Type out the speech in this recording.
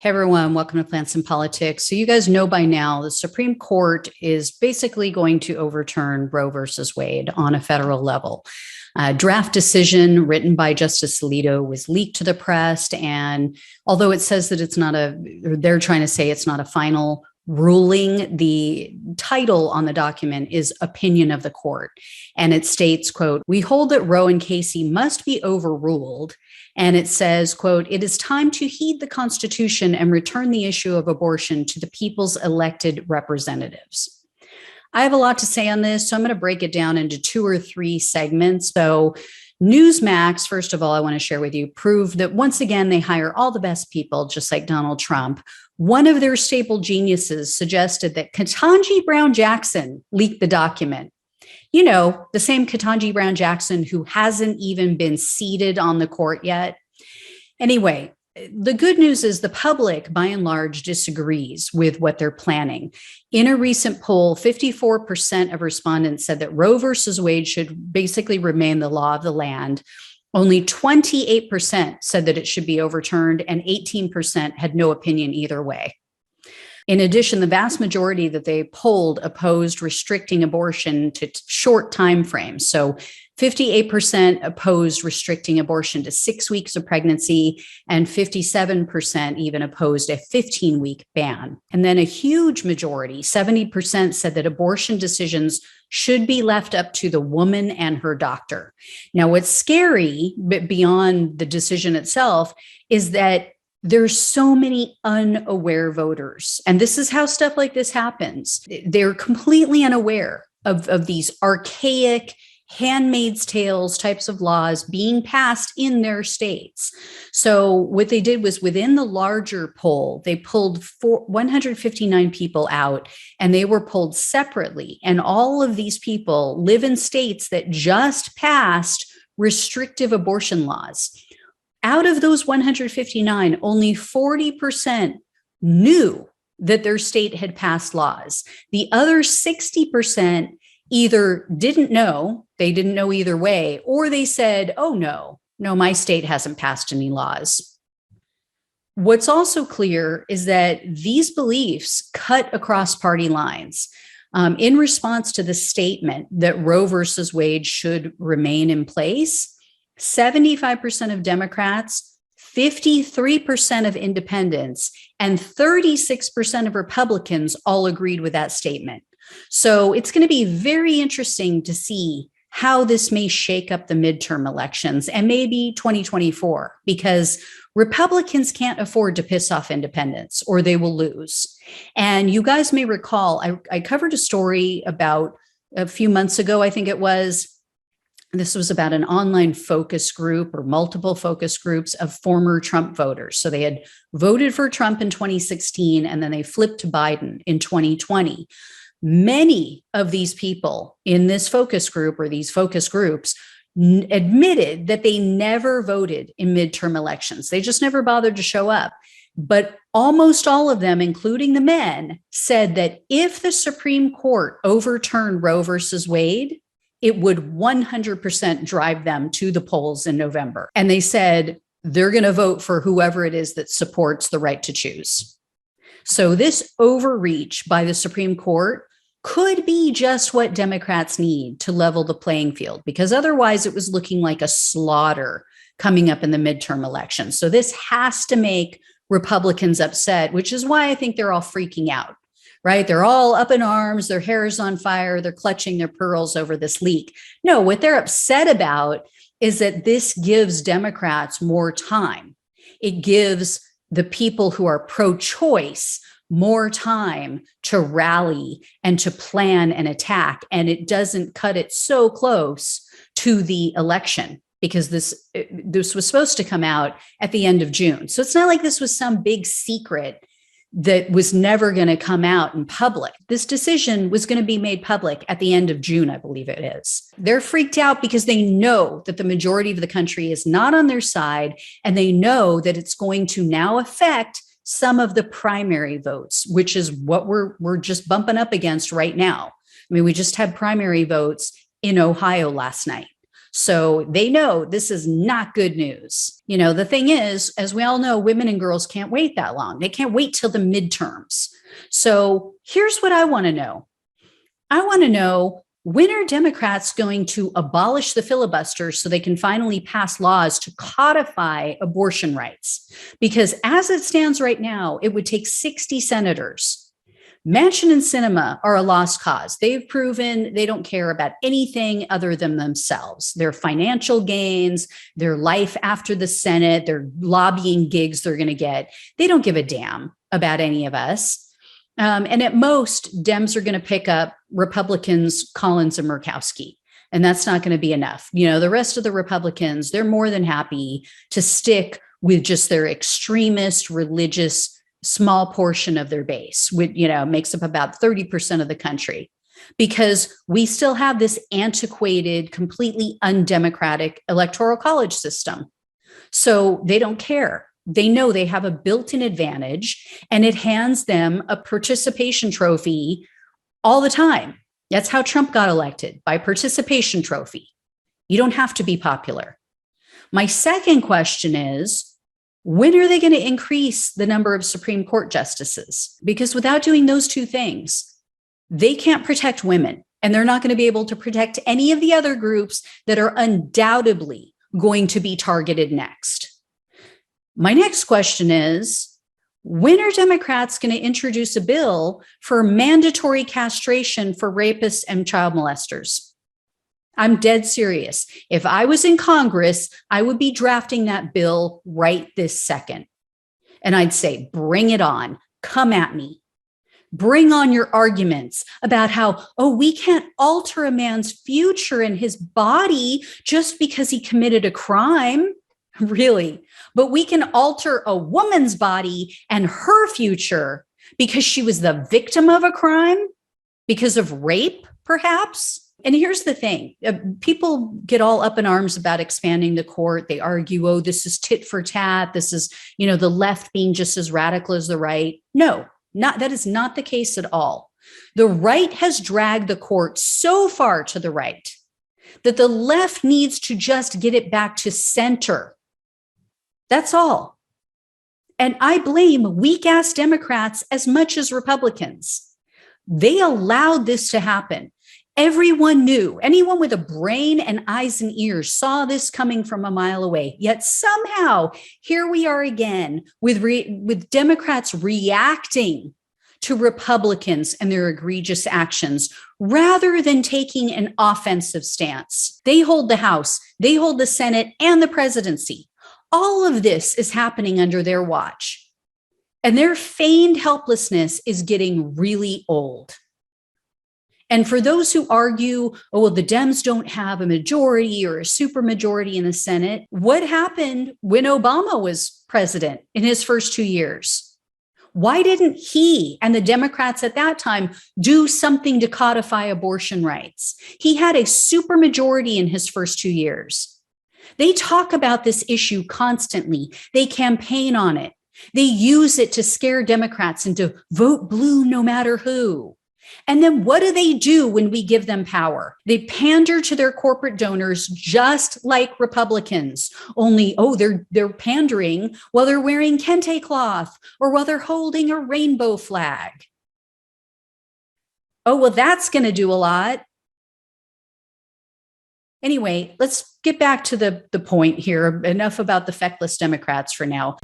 Hey everyone, welcome to Plants and Politics. So you guys know by now the Supreme Court is basically going to overturn Roe versus Wade on a federal level. A draft decision written by Justice Alito was leaked to the press, and although it says that they're trying to say it's not a final ruling, the title on the document is Opinion of the Court. And it states, quote, "We hold that Roe and Casey must be overruled." And it says, quote, "It is time to heed the Constitution and return the issue of abortion to the people's elected representatives." I have a lot to say on this, so I'm going to break it down into 2 or 3 segments. So Newsmax, first of all, I want to share with you, proved that once again, they hire all the best people, just like Donald Trump. One of their staple geniuses suggested that Ketanji Brown Jackson leaked the document. You know, the same Ketanji Brown Jackson who hasn't even been seated on the court yet. Anyway, the good news is the public, by and large, disagrees with what they're planning. In a recent poll, 54% of respondents said that Roe versus Wade should basically remain the law of the land. Only 28% said that it should be overturned, and 18% had no opinion either way. In addition, the vast majority that they polled opposed restricting abortion to short time frames. So 58% opposed restricting abortion to 6 weeks of pregnancy, and 57% even opposed a 15-week ban. And then a huge majority, 70%, said that abortion decisions should be left up to the woman and her doctor. Now, what's scary, but beyond the decision itself, is that there's so many unaware voters. And this is how stuff like this happens. They're completely unaware of these archaic handmaid's tales types of laws being passed in their states. So what they did was, within the larger poll, they pulled 159 people out, and they were polled separately. And all of these people live in states that just passed restrictive abortion laws. Out of those 159, only 40% knew that their state had passed laws. The other 60% either didn't know, they didn't know either way, or they said, "Oh, no, my state hasn't passed any laws." What's also clear is that these beliefs cut across party lines. In response to the statement that Roe versus Wade should remain in place, 75% of Democrats, 53% of independents, and 36% of Republicans all agreed with that statement. So it's going to be very interesting to see how this may shake up the midterm elections and maybe 2024, because Republicans can't afford to piss off independents or they will lose. And you guys may recall, I covered a story about a few months ago, I think it was. This was about an online focus group or multiple focus groups of former Trump voters. So they had voted for Trump in 2016, and then they flipped to Biden in 2020. Many of these people in this focus group or these focus groups admitted that they never voted in midterm elections. They just never bothered to show up. But almost all of them, including the men, said that if the Supreme Court overturned Roe versus Wade, it would 100% drive them to the polls in November. And they said they're going to vote for whoever it is that supports the right to choose. So this overreach by the Supreme Court could be just what Democrats need to level the playing field, because otherwise it was looking like a slaughter coming up in the midterm election. So this has to make Republicans upset, which is why I think they're all freaking out. Right? They're all up in arms, their hair is on fire, they're clutching their pearls over this leak. No, what they're upset about is that this gives Democrats more time. It gives the people who are pro-choice more time to rally and to plan an attack. And it doesn't cut it so close to the election, because this was supposed to come out at the end of June. So it's not like this was some big secret that was never going to come out in public. This decision was going to be made public at the end of June, I believe it is. They're freaked out because they know that the majority of the country is not on their side, and they know that it's going to now affect some of the primary votes, which is what we're just bumping up against right now. I mean, we just had primary votes in Ohio last night. So they know this is not good news. The thing is, as we all know, women and girls can't wait that long. They can't wait till the midterms. So here's what I want to know. I want to know, when are Democrats going to abolish the filibuster so they can finally pass laws to codify abortion rights? Because as it stands right now, it would take 60 senators. Manchin and Sinema are a lost cause. They've proven they don't care about anything other than themselves, their financial gains, their life after the Senate, their lobbying gigs they're going to get. They don't give a damn about any of us. And at most, Dems are going to pick up Republicans, Collins and Murkowski. And that's not going to be enough. The rest of the Republicans, they're more than happy to stick with just their extremist, religious, small portion of their base, which, makes up about 30% of the country, because we still have this antiquated, completely undemocratic electoral college system. So they don't care. They know they have a built-in advantage, and it hands them a participation trophy all the time. That's how Trump got elected, by participation trophy. You don't have to be popular. My second question is, when are they going to increase the number of Supreme Court justices? Because without doing those two things, they can't protect women, and they're not going to be able to protect any of the other groups that are undoubtedly going to be targeted next. My next question is, when are Democrats going to introduce a bill for mandatory castration for rapists and child molesters? I'm dead serious. If I was in Congress, I would be drafting that bill right this second. And I'd say, bring it on. Come at me. Bring on your arguments about how, we can't alter a man's future and his body just because he committed a crime. Really? But we can alter a woman's body and her future because she was the victim of a crime, because of rape, perhaps. And here's the thing. People get all up in arms about expanding the court. They argue, this is tit for tat. This is, the left being just as radical as the right. No, that is not the case at all. The right has dragged the court so far to the right that the left needs to just get it back to center. That's all. And I blame weak-ass Democrats as much as Republicans. They allowed this to happen. Everyone knew, anyone with a brain and eyes and ears saw this coming from a mile away. Yet somehow, here we are again with Democrats reacting to Republicans and their egregious actions rather than taking an offensive stance. They hold the House, they hold the Senate and the presidency. All of this is happening under their watch. And their feigned helplessness is getting really old. And for those who argue, the Dems don't have a majority or a supermajority in the Senate, what happened when Obama was president in his first 2 years? Why didn't he and the Democrats at that time do something to codify abortion rights? He had a supermajority in his first 2 years. They talk about this issue constantly. They campaign on it. They use it to scare Democrats into vote blue no matter who. And then what do they do when we give them power? They pander to their corporate donors just like Republicans, only, they're pandering while they're wearing kente cloth or while they're holding a rainbow flag. That's going to do a lot. Anyway, let's get back to the point here. Enough about the feckless Democrats for now.